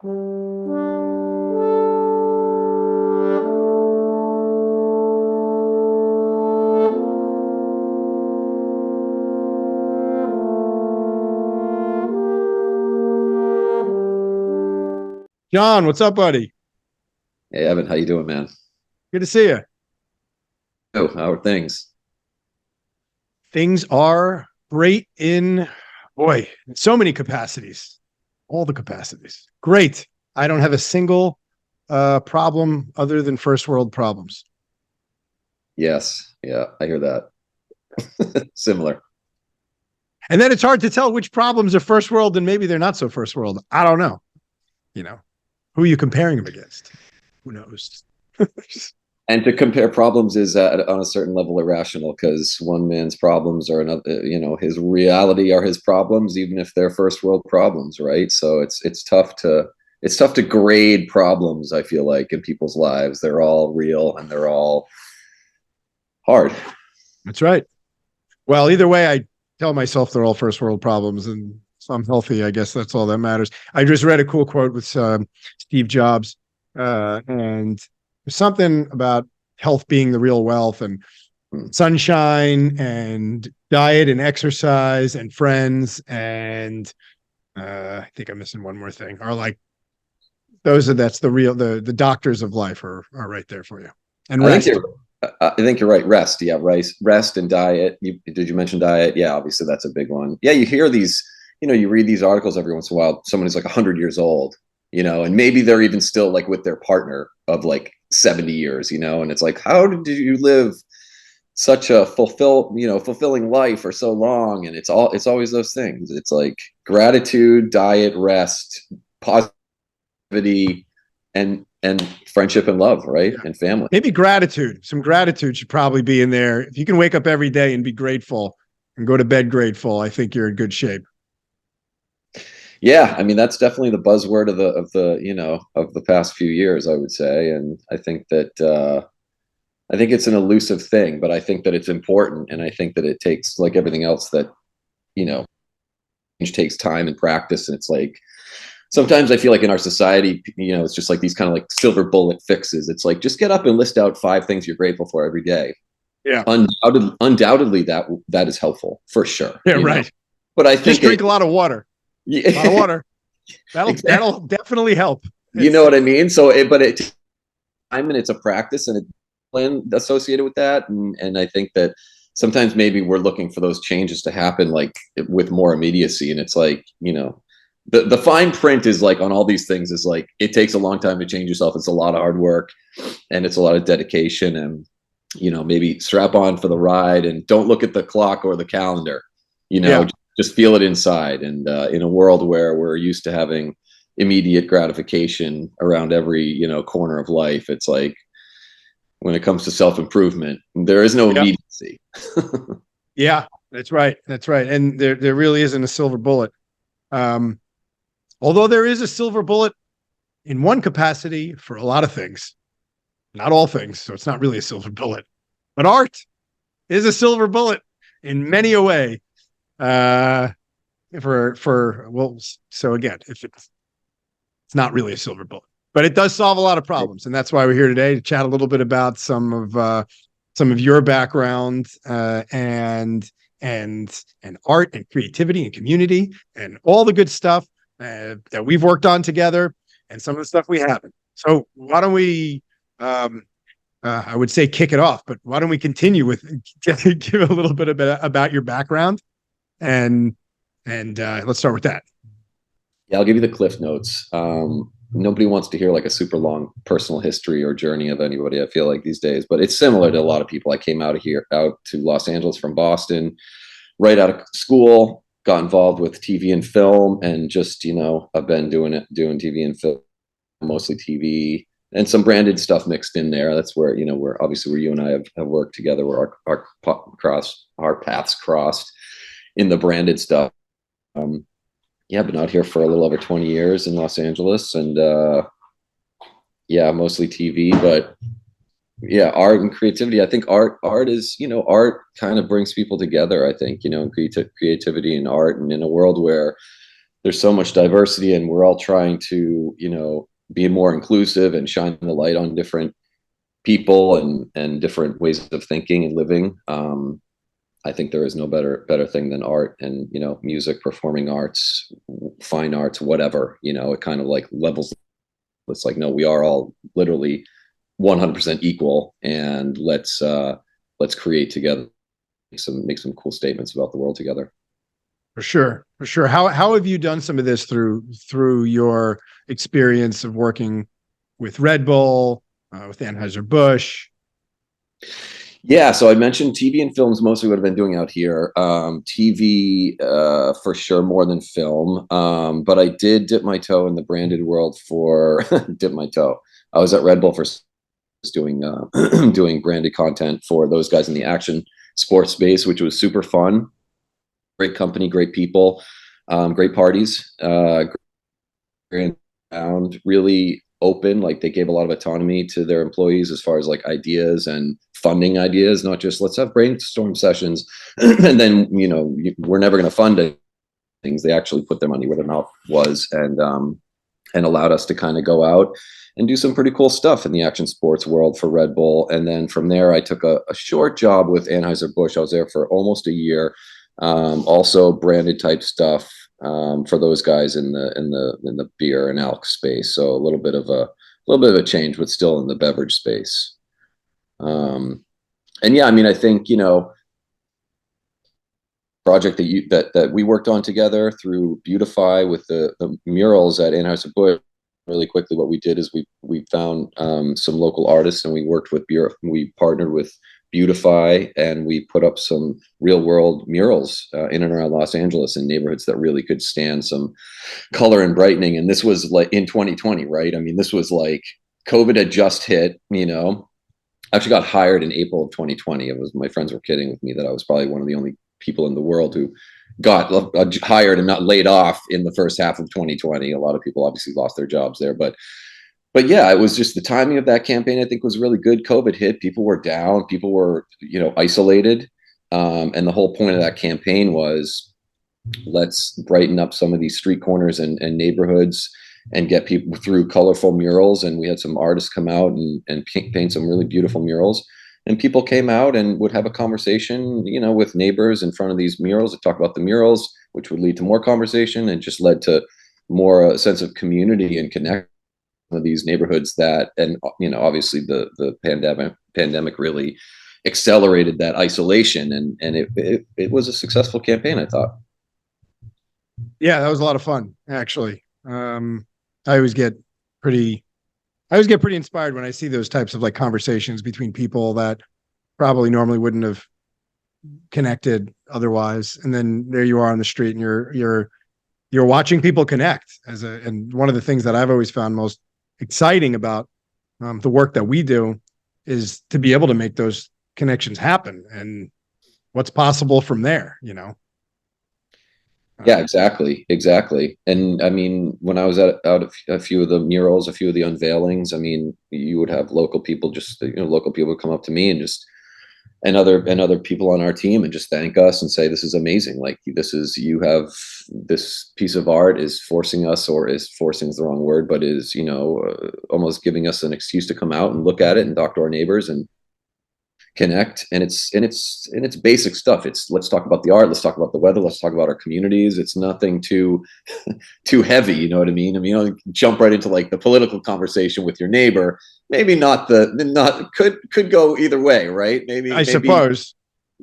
John, what's up, buddy? Hey Evan, how you doing, man? Good to see you. Oh, how are things? Things are great in, boy, in so many capacities, all the capacities. Great. I don't have a single problem other than first world problems. Yes, yeah, I hear that. Similar. And then it's hard to tell which problems are first world and maybe they're not so first world. I don't know. You know, who are you comparing them against? Who knows? And to compare problems is on a certain level irrational because one man's problems are another, his reality are his problems, even if they're first world problems, right? So it's tough to grade problems, I feel like, in people's lives. They're all real and they're all hard. That's right. Well, either way, I tell myself they're all first world problems, and so I'm healthy. I guess that's all that matters. I just read a cool quote with Steve Jobs, and something about health being the real wealth, and sunshine, and diet, and exercise, and friends, and I think I'm missing one more thing. Are like that's the real the doctors of life are right there for you, and I think rest. you're. I think you're right. Rest, yeah, rest and diet. Did you mention diet? Yeah, obviously that's a big one. Yeah, you hear these. You read these articles every once in a while. Someone who's like 100 years old, and maybe they're even still like with their partner of like 70 years, and it's like, how did you live such a fulfilling life for so long? And it's always those things. It's like gratitude, diet, rest, positivity, and friendship and love, right? Yeah. And family. Maybe gratitude. Some gratitude should probably be in there. If you can wake up every day and be grateful and go to bed grateful, I think you're in good shape. Yeah, I mean that's definitely the buzzword of the past few years, I would say, and I think it's an elusive thing, but I think that it's important, and I think that it takes, like everything else, that you know change takes time and practice, and it's like sometimes I feel like in our society, it's just like these kind of like silver bullet fixes. It's like just get up and list out 5 things you're grateful for every day. Yeah. Undoubtedly, that is helpful for sure. Yeah. Right. But I Just think drink a lot of water. A lot of yeah, water. That'll exactly. that'll definitely help. You know what I mean? So, but it time and it's a practice and a plan associated with that, and I think that sometimes maybe we're looking for those changes to happen like with more immediacy, and it's like the fine print is like on all these things is like it takes a long time to change yourself. It's a lot of hard work and it's a lot of dedication, and maybe strap on for the ride and don't look at the clock or the calendar. Yeah. Just feel it inside. And in a world where we're used to having immediate gratification around every corner of life, it's like when it comes to self-improvement there is no Yeah. immediacy. Yeah. That's right. That's right. And there really isn't a silver bullet. Um, although there is a silver bullet in one capacity for a lot of things, not all things. So it's not really a silver bullet, but art is a silver bullet in many a way. Uh, for well, so again, if it's not really a silver bullet, but it does solve a lot of problems, and that's why we're here today to chat a little bit about some of your background, and art and creativity and community and all the good stuff that we've worked on together, and some of the stuff we haven't. So why don't we? I would say kick it off, but why don't we continue with give a little bit about your background, and let's start with that. Yeah, I'll give you the cliff notes. Nobody wants to hear like a super long personal history or journey of anybody, I feel like, these days, but it's similar to a lot of people. I came out to Los Angeles from Boston right out of school, got involved with TV and film, and just I've been doing TV and film, mostly TV, and some branded stuff mixed in there. That's where obviously where you and I have worked together, where our paths crossed in the branded stuff. Yeah, I've been out here for a little over 20 years in Los Angeles, and yeah, mostly TV, but yeah, art and creativity. I think art is, art kind of brings people together, I think, and creativity and art, and in a world where there's so much diversity, and we're all trying to, be more inclusive and shine the light on different people and different ways of thinking and living. I think there is no better thing than art and, music, performing arts, fine arts, whatever. It kind of like levels. It's like, no, we are all literally 100% equal, and let's create together, make some cool statements about the world together. For sure, for sure. How have you done some of this through your experience of working with Red Bull, with Anheuser Busch? Yeah, so I mentioned TV and films mostly what I've been doing out here. TV for sure more than film, but I did dip my toe in the branded world for dip my toe. I was at Red Bull for doing doing branded content for those guys in the action sports space, which was super fun. Great company, great people, great parties, great sound, really open. Like they gave a lot of autonomy to their employees as far as like ideas and funding ideas, not just let's have brainstorm sessions and then we're never going to fund it. Things they actually put their money where their mouth was, and allowed us to kind of go out and do some pretty cool stuff in the action sports world for Red Bull. And then from there, I took a short job with Anheuser Busch. I was there for almost a year, also branded type stuff for those guys in the beer and alc space. So a little bit of a change, but still in the beverage space. And yeah, I mean, I think project that we worked on together through Beautify with the murals at Anheuser Busch. Really quickly, what we did is we found some local artists, and we worked with we partnered with Beautify, and we put up some real world murals in and around Los Angeles in neighborhoods that really could stand some color and brightening. And this was like in 2020, right? I mean, this was like COVID had just hit. I actually got hired in April of 2020. It was, my friends were kidding with me that I was probably one of the only people in the world who got hired and not laid off in the first half of 2020. A lot of people obviously lost their jobs there, but yeah, it was just the timing of that campaign, I think, was really good. COVID hit, people were down, people were, isolated. And the whole point of that campaign was, let's brighten up some of these street corners and neighborhoods and get people through colorful murals. And we had some artists come out and paint some really beautiful murals. And people came out and would have a conversation, with neighbors in front of these murals to talk about the murals, which would lead to more conversation and just led to more a sense of community and connection with these neighborhoods that, and obviously the pandemic really accelerated that isolation, and it was a successful campaign, I thought. Yeah, that was a lot of fun, actually. I always get pretty I always get pretty inspired when I see those types of like conversations between people that probably normally wouldn't have connected otherwise. And then there you are on the street, and you're watching people connect and one of the things that I've always found most exciting about the work that we do is to be able to make those connections happen and what's possible from there. Yeah, Um, exactly. And I mean, when I was out of a few of the murals, a few of the unveilings, I mean, you would have local people, just local people would come up to me and just and other people on our team and just thank us and say, this is amazing. Like, you have this piece of art is forcing us, or is forcing is the wrong word, but is almost giving us an excuse to come out and look at it and talk to our neighbors and connect. And it's basic stuff. It's, let's talk about the art, let's talk about the weather, let's talk about our communities. It's nothing too too heavy, you know what I mean? I mean, jump right into like the political conversation with your neighbor. Maybe not could go either way, right? I Maybe suppose.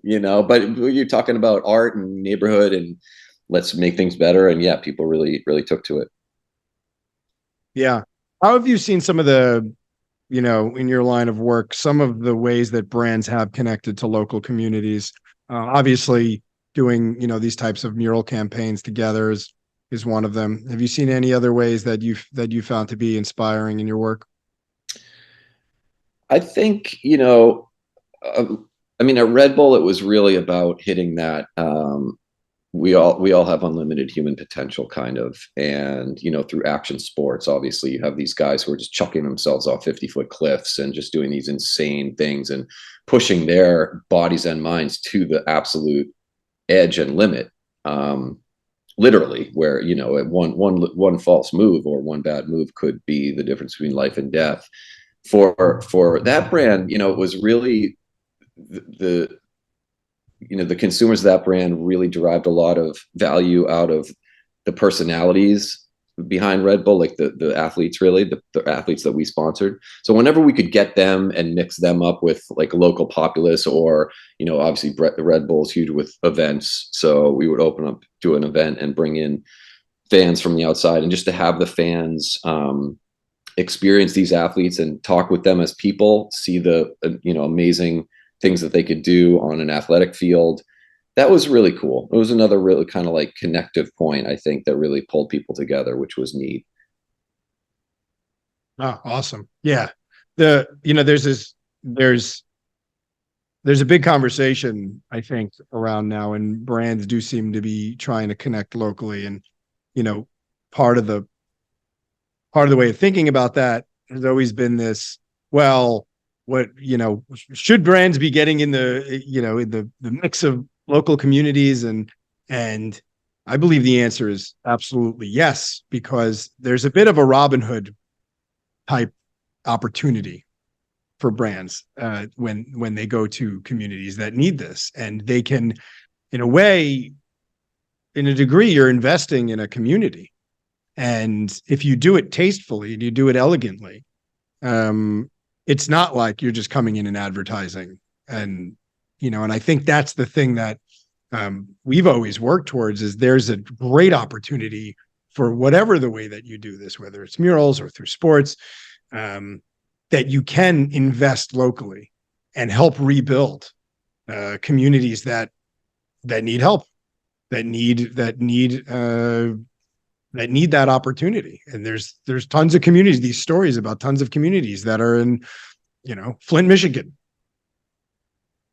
but you're talking about art and neighborhood and let's make things better. And yeah, people really really took to it. Yeah. How have you seen some of in your line of work, some of the ways that brands have connected to local communities? Obviously, doing these types of mural campaigns together is one of them. Have you seen any other ways that you found to be inspiring in your work? I think I mean, at Red Bull, it was really about hitting that. We all have unlimited human potential, kind of, and through action sports, obviously, you have these guys who are just chucking themselves off 50-foot cliffs and just doing these insane things and pushing their bodies and minds to the absolute edge and limit. literally, where, you know, one false move or one bad move could be the difference between life and death. For that brand, you know, it was really the you know, the consumers of that brand really derived a lot of value out of the personalities behind Red Bull, like the athletes, really, the athletes that we sponsored. So whenever we could get them and mix them up with like local populace, or, you know, obviously Red Bull is huge with events. So we would open up, do an event and bring in fans from the outside, and just to have the fans experience these athletes and talk with them as people, see the, you know, amazing things that they could do on an athletic field. That was really cool. It was another really kind of like connective point, I think, that really pulled people together, which was neat. Oh, awesome. Yeah. You know, there's a big conversation, I think, around now, and brands do seem to be trying to connect locally. And, you know, part of the way of thinking about that has always been this, well, what, you know, should brands be getting in the, you know, in the mix of local communities? And I believe the answer is absolutely yes, because there's a bit of a Robin Hood type opportunity for brands when they go to communities that need this, and they can, in a way, in a degree, you're investing in a community. And if you do it tastefully and you do it elegantly, it's not like you're just coming in and advertising. And, you know, and I think that's the thing that we've always worked towards, is there's a great opportunity for whatever the way that you do this, whether it's murals or through sports, that you can invest locally and help rebuild communities that need help, that need that opportunity. And there's tons of communities, these stories about tons of communities that are in, you know, Flint, Michigan,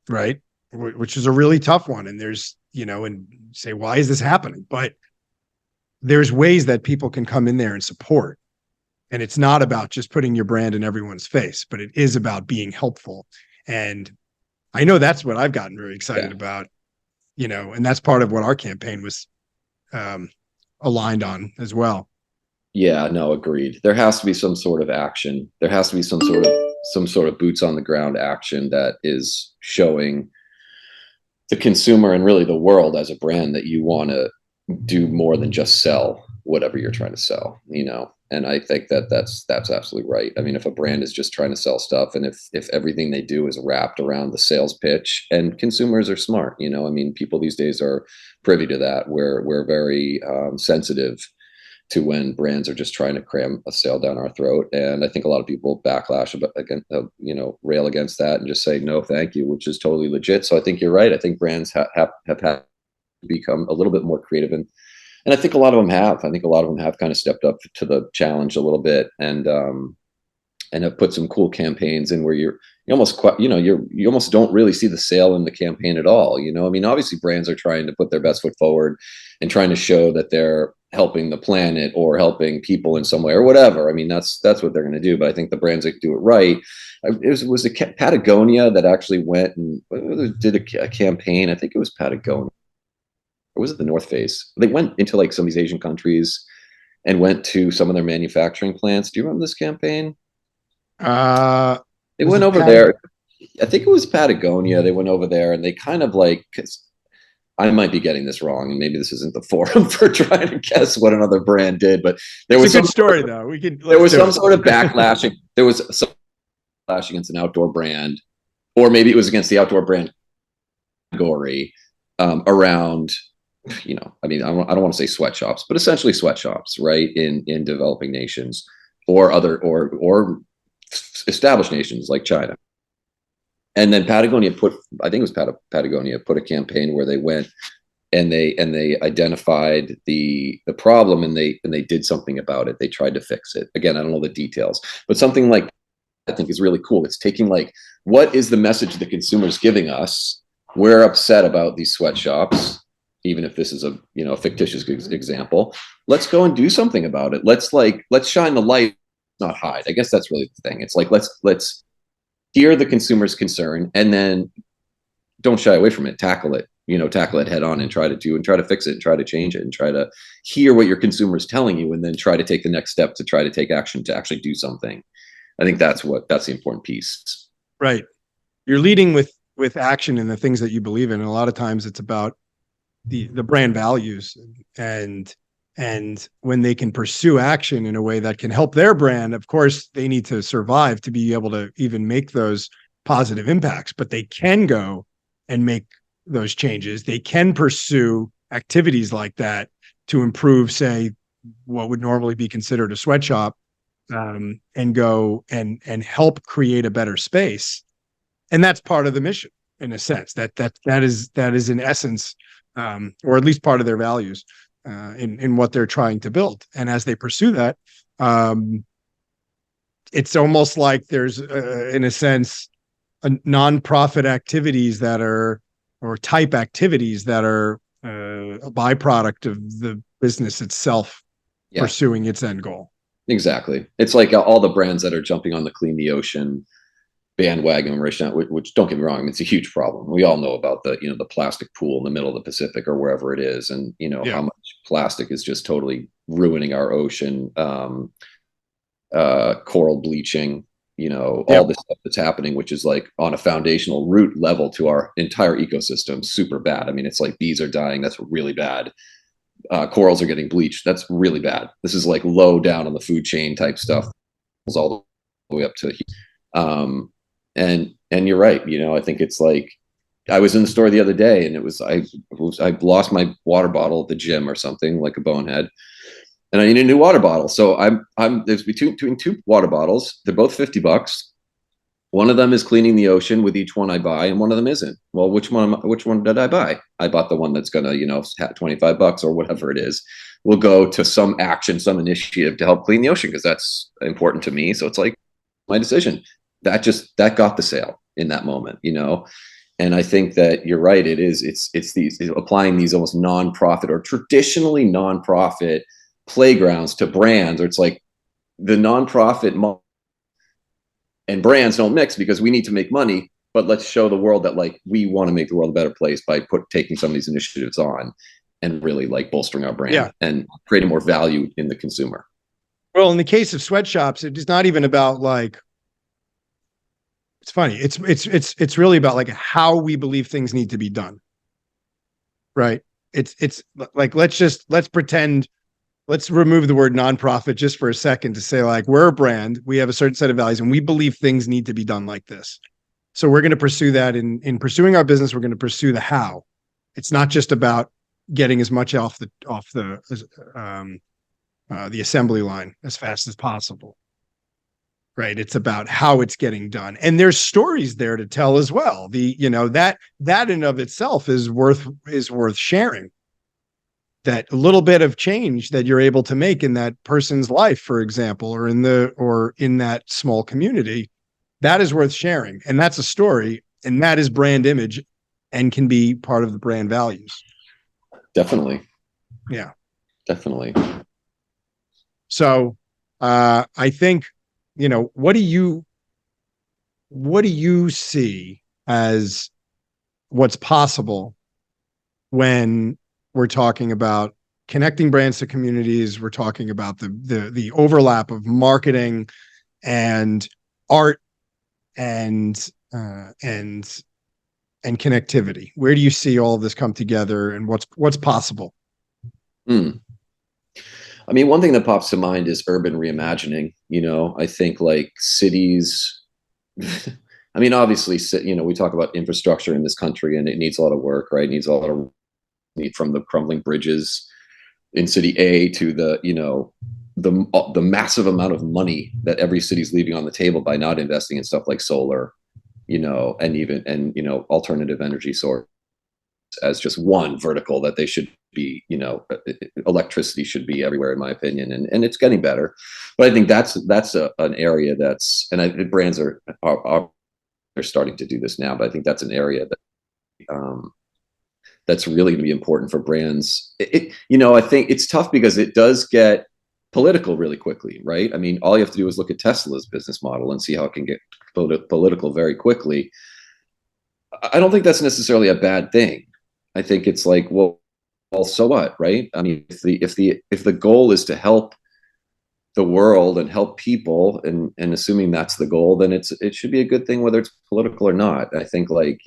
right? Which is a really tough one. And there's, you know, and say, why is this happening? But there's ways that people can come in there and support. And it's not about just putting your brand in everyone's face, but it is about being helpful. And I know that's what I've gotten very excited about, you know, and that's part of what our campaign was aligned on as well. Yeah, no, agreed. There has to be some sort of action. There has to be some sort of boots on the ground action that is showing the consumer and really the world as a brand that you want to do more than just sell whatever you're trying to sell, you know. And I think that that's absolutely right. I mean, if a brand is just trying to sell stuff, and if everything they do is wrapped around the sales pitch, and consumers are smart, you know, I mean, people these days are privy to that. We're very sensitive to when brands are just trying to cram a sale down our throat. And I think a lot of people backlash against, you know, rail against that and just say, no, thank you, which is totally legit. So I think you're right. I think brands have had to become a little bit more creative. And I think a lot of them have. I think a lot of them have kind of stepped up to the challenge a little bit, and have put some cool campaigns in where you almost, you know, you almost don't really see the sale in the campaign at all. You know, I mean, obviously brands are trying to put their best foot forward and trying to show that they're helping the planet or helping people in some way or whatever. I mean, that's what they're going to do. But I think the brands that do it right, it was Patagonia that actually went and did a campaign. I think it was Patagonia, or was it the North Face? They went into like some of these Asian countries and went to some of their manufacturing plants. Do you remember this campaign? They went over there. I think it was Patagonia. They went over there and they kind of like, I might be getting this wrong, and maybe this isn't the forum for trying to guess what another brand did, but there was a good story though. There was some sort of backlash. There was some backlash against an outdoor brand, or maybe it was against the outdoor brand category around, you know, I mean, I don't want to say sweatshops, but essentially sweatshops, right, in developing nations or other or established nations like China. And then Patagonia I think it was Patagonia put a campaign where they went and they identified the problem, and they did something about it. They tried to fix it. Again, I don't know the details, but something like I think is really cool. It's taking like, what is the message the consumer's giving us? We're upset about these sweatshops, even if this is a, you know, a fictitious example. Let's go and do something about it. Let's shine the light, not hide. I guess that's really the thing. It's like, let's hear the consumer's concern, and then don't shy away from it, tackle it, tackle it head on and try to fix it and try to change it and try to hear what your consumer is telling you and then try to take the next step to try to take action to actually do something. I think that's the important piece. Right. You're leading with action in the things that you believe in. And a lot of times it's about the brand values, and when they can pursue action in a way that can help their brand, of course they need to survive to be able to even make those positive impacts, but they can go and make those changes. They can pursue activities like that to improve, say, what would normally be considered a sweatshop, and go and help create a better space. And that's part of the mission, in a sense. That is in essence, or at least part of their values, in what they're trying to build. And as they pursue that, it's almost like there's, in a sense, a nonprofit activities that are, or type activities that are, a byproduct of the business itself pursuing its end goal. Exactly. It's like all the brands that are jumping on the clean the ocean bandwagon right now, which don't get me wrong, I mean, it's a huge problem. We all know about the plastic pool in the middle of the Pacific or wherever it is, and how much plastic is just totally ruining our ocean, coral bleaching, all this stuff that's happening, which is like on a foundational root level to our entire ecosystem, super bad. I mean, it's like bees are dying. That's really bad. Corals are getting bleached. That's really bad. This is like low down on the food chain type stuff, all the way up to, and you're right. I think it's like, I was in the store the other day and I lost my water bottle at the gym or something, like a bonehead, and I need a new water bottle. So there's between two water bottles. They're both $50. One of them is cleaning the ocean with each one I buy, and one of them isn't. Well, which one did I buy? I bought the one that's gonna, have $25 or whatever it is, will go to some action, some initiative to help clean the ocean, because that's important to me. So it's like my decision. That got the sale in that moment, And I think that you're right. It's applying these almost nonprofit or traditionally nonprofit playgrounds to brands, or it's like the nonprofit and brands don't mix because we need to make money, but let's show the world that like we want to make the world a better place by taking some of these initiatives on and really like bolstering our brand and creating more value in the consumer. Well, in the case of sweatshops, it is not even about like, it's funny. It's really about like how we believe things need to be done. Right. It's like, let's pretend, let's remove the word nonprofit just for a second to say, like, we're a brand, we have a certain set of values, and we believe things need to be done like this. So we're going to pursue that in pursuing our business. We're going to pursue the how. It's not just about getting as much off the assembly line as fast as possible. Right. It's about how it's getting done. And there's stories there to tell as well. That in of itself is worth sharing. That little bit of change that you're able to make in that person's life, for example, or in that small community, that is worth sharing. And that's a story, and that is brand image and can be part of the brand values. Definitely. Yeah. Definitely. So I think, what do you see as what's possible when we're talking about connecting brands to communities? We're talking about the overlap of marketing and art and connectivity. Where do you see all of this come together, and what's possible? I mean, one thing that pops to mind is urban reimagining. I think like cities, I mean, obviously, we talk about infrastructure in this country and it needs a lot of work, right? It needs a lot of from the crumbling bridges in city A to the massive amount of money that every city's leaving on the table by not investing in stuff like solar, and alternative energy source as just one vertical that they should be, electricity should be everywhere, in my opinion, and it's getting better. But I think that's an area brands are starting to do this now, but I think that's an area that that's really going to be important for brands. I think it's tough because it does get political really quickly, right? I mean, all you have to do is look at Tesla's business model and see how it can get political very quickly. I don't think that's necessarily a bad thing. I think it's like, well, so what, right? I mean, if the goal is to help the world and help people, and assuming that's the goal, then it should be a good thing whether it's political or not. I think, like,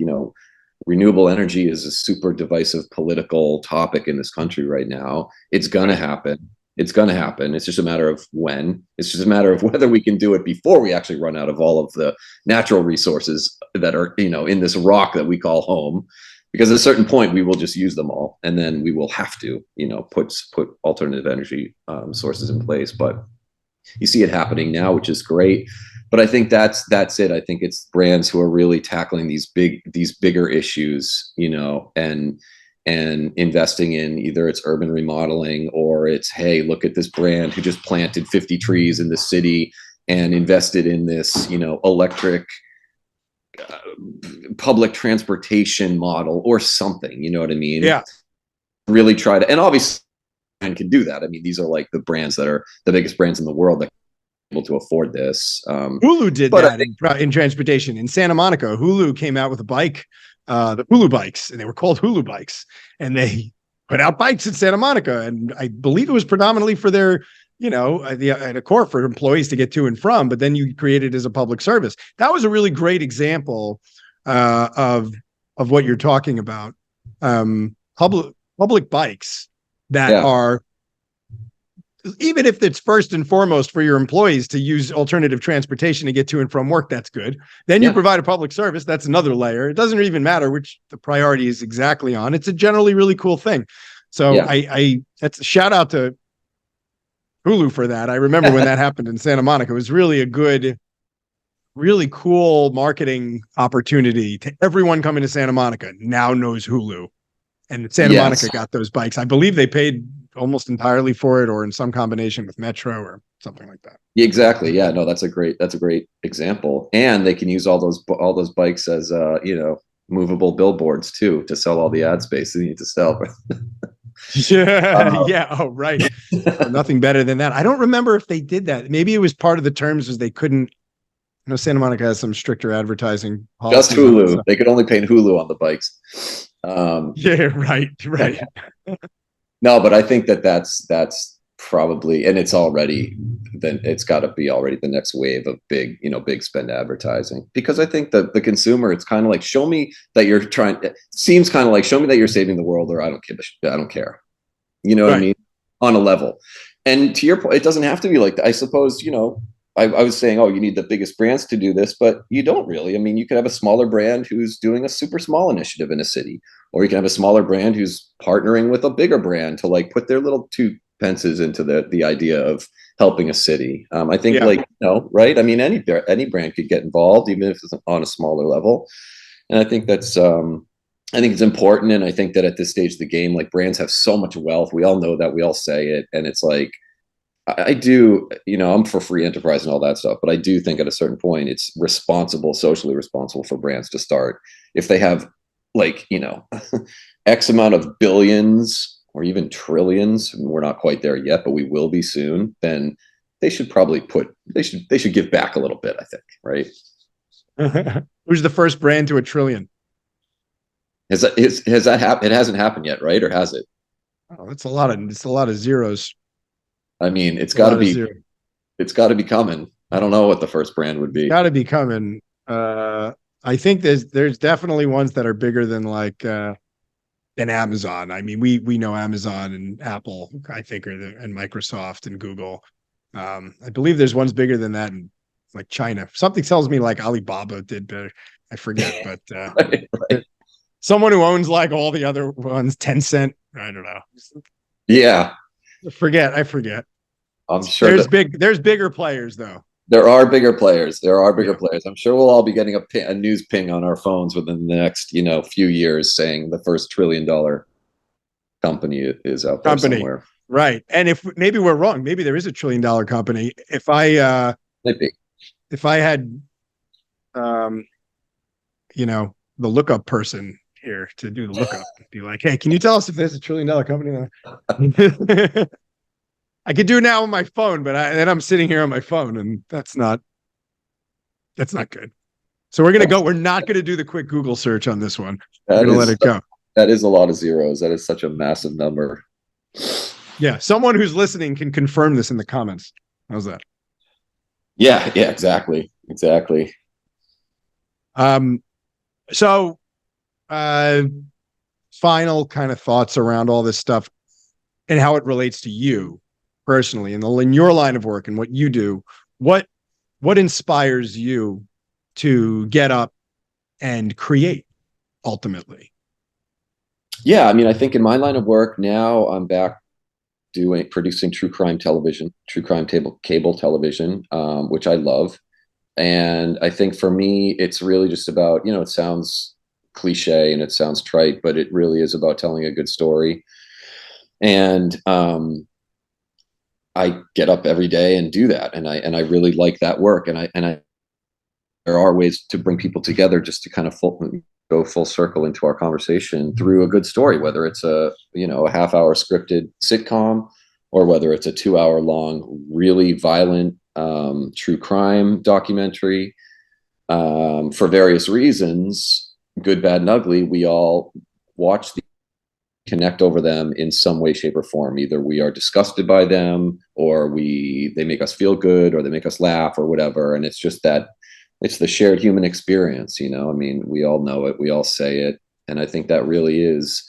renewable energy is a super divisive political topic in this country right now. It's gonna happen. It's gonna happen. It's just a matter of when. It's just a matter of whether we can do it before we actually run out of all of the natural resources that are, in this rock that we call home. Because at a certain point, we will just use them all, and then we will have to, put alternative energy sources in place. But you see it happening now, which is great. But I think that's it. I think it's brands who are really tackling these bigger issues, and investing in either it's urban remodeling, or it's, hey, look at this brand who just planted 50 trees in the city and invested in this, electric public transportation model or something. You know what I mean? Yeah. Really try to, and obviously and can do that. I mean, these are like the brands that are the biggest brands in the world that are able to afford this. Hulu did that in transportation in Santa Monica. Hulu came out with a bike, the Hulu bikes, and they were called Hulu bikes, and they put out bikes in Santa Monica. And I believe it was predominantly for their, at a core for employees to get to and from, but then you create it as a public service. That was a really great example of what you're talking about. Public bikes that are, even if it's first and foremost for your employees to use alternative transportation to get to and from work, that's good. Then you provide a public service. That's another layer. It doesn't even matter which the priority is exactly on. It's a generally really cool thing. So that's a shout out to Hulu for that. I remember when that happened in Santa Monica. It was really a good, really cool marketing opportunity to everyone coming to Santa Monica now knows Hulu. And Santa Monica got those bikes. I believe they paid almost entirely for it, or in some combination with Metro or something like that. Exactly. Yeah. No, that's a great example. And they can use all those bikes as movable billboards too, to sell all the ad space they need to sell. Yeah. Oh, right. Nothing better than that. I don't remember if they did that. Maybe it was part of the terms was they couldn't. Santa Monica has some stricter advertising policies. Just Hulu. They could only paint Hulu on the bikes. Right. No, but I think that's probably, and it's already, then it's got to be already the next wave of big spend advertising. Because I think that the consumer, it's kind of like, show me that you're it seems kind of like, show me that you're saving the world, or I don't care. You know what I mean? On a level. And to your point, it doesn't have to be like that. I suppose, I was saying, oh, you need the biggest brands to do this, but you don't really. I mean, you could have a smaller brand who's doing a super small initiative in a city, or you can have a smaller brand who's partnering with a bigger brand to like put their little 2 pences into the idea of helping a city. I think right? I mean, any brand could get involved, even if it's on a smaller level. And I think that's, I think it's important. And I think that at this stage of the game, like, brands have so much wealth. We all know that, we all say it. And it's like, I do, I'm for free enterprise and all that stuff, but I do think at a certain point it's socially responsible for brands to start. If they have like, X amount of billions or even trillions, and we're not quite there yet, but we will be soon, then they should probably they should give back a little bit, I think, right? Who's the first brand to $1 trillion? Has that happened? It hasn't happened yet, right? Or has it? Oh, it's a lot of zeros. I mean, it's got to be coming. I don't know what the first brand would be. Got to be coming. I think there's definitely ones that are bigger than than Amazon. I mean, we know Amazon and Apple, I think, and Microsoft and Google. I believe there's ones bigger than that in like China. Something tells me like Alibaba did better. I forget, but right. Someone who owns like all the other ones, Tencent. I don't know. Yeah. I forget. I'm sure there's bigger players though. There are bigger players. Players. I'm sure we'll all be getting a news ping on our phones within the next, few years saying the first $1 trillion company is out there somewhere. Right. And if maybe we're wrong, maybe there is a $1 trillion company. If I had the lookup person here to do the lookup, be like, hey, can you tell us if there's a $1 trillion company? I could do it now on my phone, but then I'm sitting here on my phone, and that's not good. So we're not going to do the quick Google search on this one. We're going to let it go. That is a lot of zeros. That is such a massive number. Yeah, someone who's listening can confirm this in the comments. How's that? Yeah, yeah, exactly. Exactly. Um, so uh final kind of thoughts around all this stuff and how it relates to you personally in your line of work and what you do. What what inspires you to get up and create ultimately? Yeah, I mean, I think in my line of work now, I'm back doing producing true crime television, true crime cable television, which I love. And I think for me, it's really just about, it sounds cliche and it sounds trite, but it really is about telling a good story. And I get up every day and do that, and I really like that work. And I there are ways to bring people together just to kind of go full circle into our conversation through a good story, whether it's a half-hour scripted sitcom, or whether it's a 2 hour long, really violent true crime documentary. For various reasons, good, bad, and ugly, we all watch the connect over them in some way, shape, or form. Either we are disgusted by them, or they make us feel good, or they make us laugh, or whatever. And it's just that it's the shared human experience. I mean, we all know it, we all say it, and I think that really is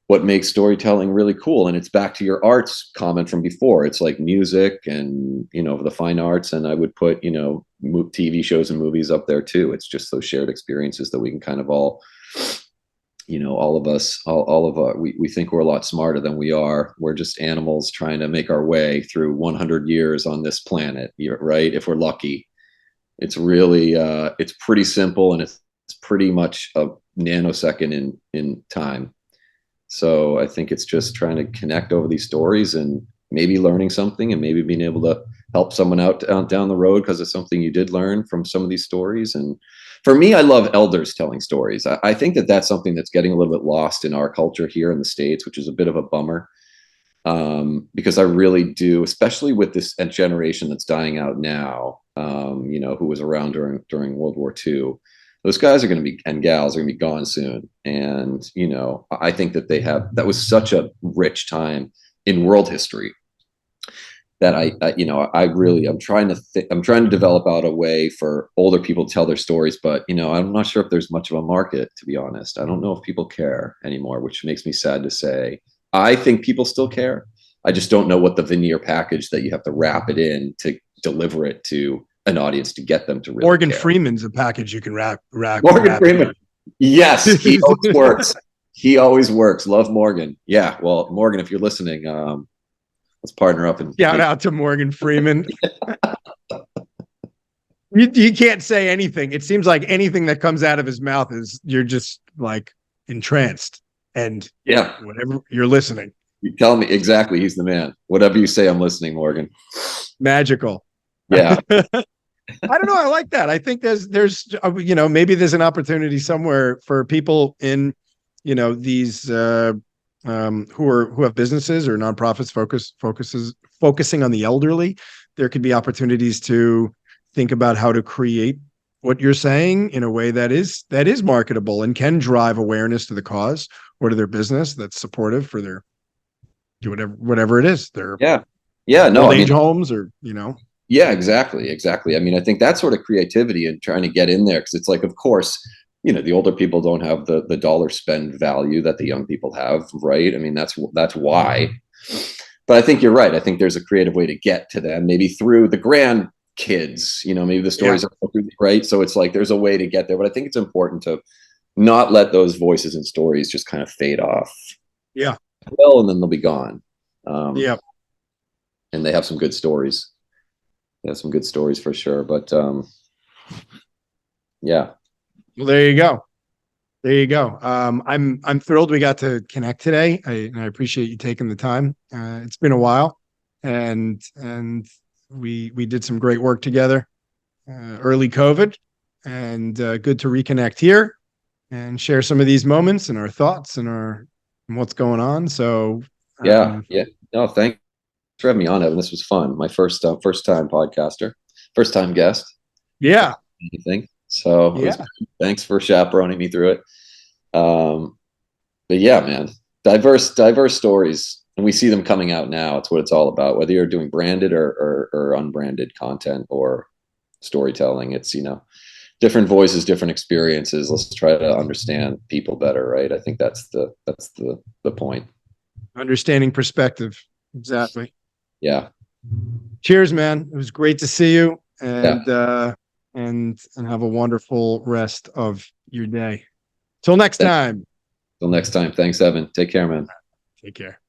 what makes storytelling really cool. And it's back to your arts comment from before. It's like music and the fine arts, and I would put TV shows and movies up there too. It's just those shared experiences that we can kind of all of us, all of we think we're a lot smarter than we are. We're just animals trying to make our way through 100 years on this planet, right? If we're lucky. It's really it's pretty simple, and it's pretty much a nanosecond in time. So I think it's just trying to connect over these stories, and maybe learning something, and maybe being able to help someone out down the road because of something you did learn from some of these stories. And for me, I love elders telling stories. I think that that's something that's getting a little bit lost in our culture here in the States, which is a bit of a bummer. Because I really do, especially with this generation that's dying out now, who was around during World War II. Those guys are going to be, and gals are going to be gone soon. And, I think that that was such a rich time in world history that I'm trying to develop out a way for older people to tell their stories. But, I'm not sure if there's much of a market, to be honest. I don't know if people care anymore, which makes me sad to say. I think people still care. I just don't know what the veneer package that you have to wrap it in to deliver it to an audience to get them to really Morgan care. Freeman's a package you can Morgan Freeman. Yes, he always works. He always works. Love Morgan. Yeah. Well, Morgan, if you're listening, let's partner up and shout out to Morgan Freeman. You can't say anything. It seems like anything that comes out of his mouth is you're just like entranced, and yeah, whatever you're listening. You tell me exactly. He's the man. Whatever you say, I'm listening, Morgan. Magical. Yeah. I don't know. I like that. I think there's maybe there's an opportunity somewhere for people in these who have businesses or nonprofits focusing on the elderly. There could be opportunities to think about how to create what you're saying in a way that is marketable and can drive awareness to the cause or to their business that's supportive for their whatever it is. Their no old age homes or Yeah, exactly. I mean, I think that sort of creativity and trying to get in there, because it's like, of course, the older people don't have the dollar spend value that the young people have, right? I mean, that's why. But I think you're right. I think there's a creative way to get to them, maybe through the grandkids. Maybe the stories are right. So it's like there's a way to get there. But I think it's important to not let those voices and stories just kind of fade off. Yeah. Well, and then they'll be gone. Yeah. And they have some good stories. They have some good stories for sure. But yeah. Well, there you go. There you go. I'm thrilled we got to connect today. I appreciate you taking the time. It's been a while, and we did some great work together early COVID, and good to reconnect here and share some of these moments and our thoughts and what's going on. So yeah. No, thanks for having me on, Evan. This was fun. My first time podcaster, first time guest. Yeah. Anything. So thanks for chaperoning me through it. but yeah, man, diverse stories, and we see them coming out now. It's what it's all about. Whether you're doing branded or unbranded content or storytelling, it's different voices, different experiences. Let's try to understand people better, right? I think that's the point. Understanding perspective. Exactly. Yeah, Cheers, man. It was great to see you, yeah. and have a wonderful rest of your day. Till next time. Till next time. Thanks, Evan. Take care, man. Take care.